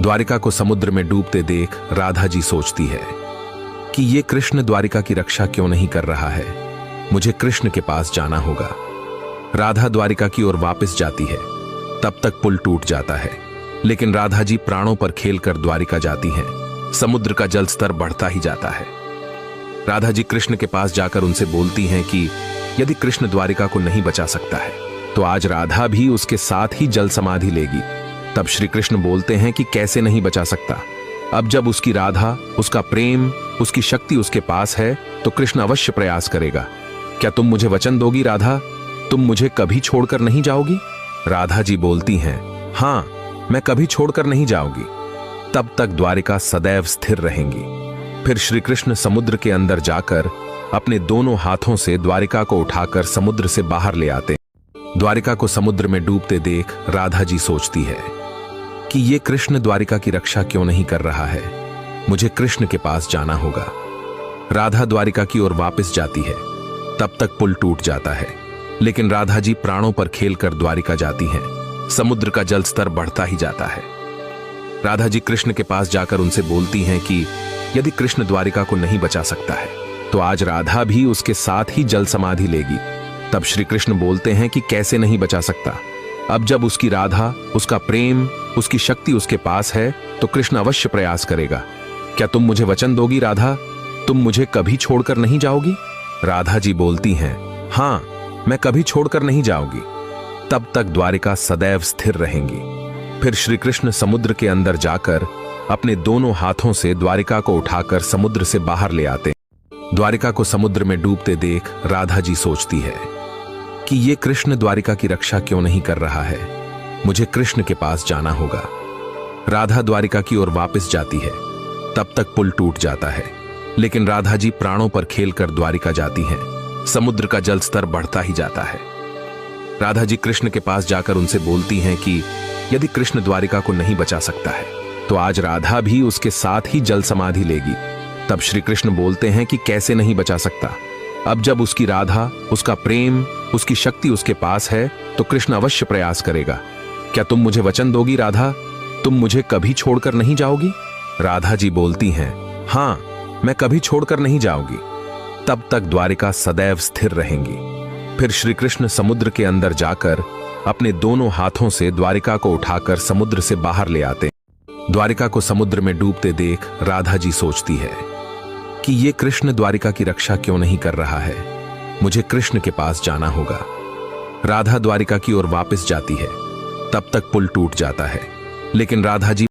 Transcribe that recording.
द्वारिका को समुद्र में डूबते देख राधा जी सोचती है कि ये कृष्ण द्वारिका की रक्षा क्यों नहीं कर रहा है। मुझे कृष्ण के पास जाना होगा। राधा द्वारिका की ओर वापस जाती है। तब तक पुल टूट जाता है, लेकिन राधा जी प्राणों पर खेलकर द्वारिका जाती हैं। समुद्र का जल स्तर बढ़ता ही जाता है। राधा जी कृष्ण के पास जाकर उनसे बोलती हैं कि यदि कृष्ण द्वारिका को नहीं बचा सकता है तो आज राधा भी उसके साथ ही जल समाधि लेगी। तब श्री कृष्ण बोलते हैं कि कैसे नहीं बचा सकता। अब जब उसकी राधा, उसका प्रेम, उसकी शक्ति उसके पास है तो कृष्ण अवश्य प्रयास करेगा। क्या तुम मुझे वचन दोगी राधा? तुम मुझे कभी छोड़कर नहीं जाओगी? राधा जी बोलती हैं, हाँ, मैं कभी छोड़कर नहीं जाऊंगी। तब तक द्वारिका सदैव स्थिर रहेंगी। फिर श्री कृष्ण समुद्र के अंदर जाकर अपने दोनों हाथों से द्वारिका को उठाकर समुद्र से बाहर ले आते। द्वारिका को समुद्र में डूबते देख राधा जी सोचती है कि ये कृष्ण द्वारिका की रक्षा क्यों नहीं कर रहा है। मुझे कृष्ण के पास जाना होगा। राधा द्वारिका की ओर वापस जाती है। तब तक पुल टूट जाता है, लेकिन राधा जी प्राणों पर खेलकर द्वारिका जाती हैं। समुद्र का जल स्तर बढ़ता ही जाता है। राधा जी कृष्ण के पास जाकर उनसे बोलती हैं कि यदि कृष्ण द्वारिका को नहीं बचा सकता है तो आज राधा भी उसके साथ ही जल समाधि लेगी। तब श्री कृष्ण बोलते हैं कि कैसे नहीं बचा सकता। अब जब उसकी राधा, उसका प्रेम, उसकी शक्ति उसके पास है तो कृष्ण अवश्य प्रयास करेगा। क्या तुम मुझे वचन दोगी राधा? तुम मुझे कभी छोड़कर नहीं जाओगी? राधा जी बोलती हैं, हाँ, मैं कभी छोड़कर नहीं जाऊंगी। तब तक द्वारिका सदैव स्थिर रहेंगी। फिर श्री कृष्ण समुद्र के अंदर जाकर अपने दोनों हाथों से द्वारिका को उठाकर समुद्र से बाहर ले आते। द्वारिका को समुद्र में डूबते देख राधा जी सोचती है कि ये कृष्ण द्वारिका की रक्षा क्यों नहीं कर रहा है। मुझे कृष्ण के पास जाना होगा। राधा द्वारिका की ओर वापस जाती है। तब तक पुल टूट जाता है, लेकिन राधा जी प्राणों पर खेलकर द्वारिका जाती हैं। समुद्र का जल स्तर बढ़ता ही जाता है। राधा जी कृष्ण के पास जाकर उनसे बोलती हैं कि यदि कृष्ण द्वारिका को नहीं बचा सकता है तो आज राधा भी उसके साथ ही जल समाधि लेगी। तब श्री कृष्ण बोलते हैं कि कैसे नहीं बचा सकता। अब जब उसकी राधा, उसका प्रेम, उसकी शक्ति उसके पास है तो कृष्ण अवश्य प्रयास करेगा। क्या तुम मुझे वचन दोगी राधा? तुम मुझे कभी छोड़कर नहीं जाओगी? राधा जी बोलती हैं, हाँ, मैं कभी छोड़कर नहीं जाऊंगी। तब तक द्वारिका सदैव स्थिर रहेंगी। फिर श्री कृष्ण समुद्र के अंदर जाकर अपने दोनों हाथों से द्वारिका को उठाकर समुद्र से बाहर ले आते। द्वारिका को समुद्र में डूबते देख राधा जी सोचती है कि ये कृष्ण द्वारिका की रक्षा क्यों नहीं कर रहा है। मुझे कृष्ण के पास जाना होगा। राधा द्वारिका की ओर वापस जाती है। तब तक पुल टूट जाता है, लेकिन राधा जी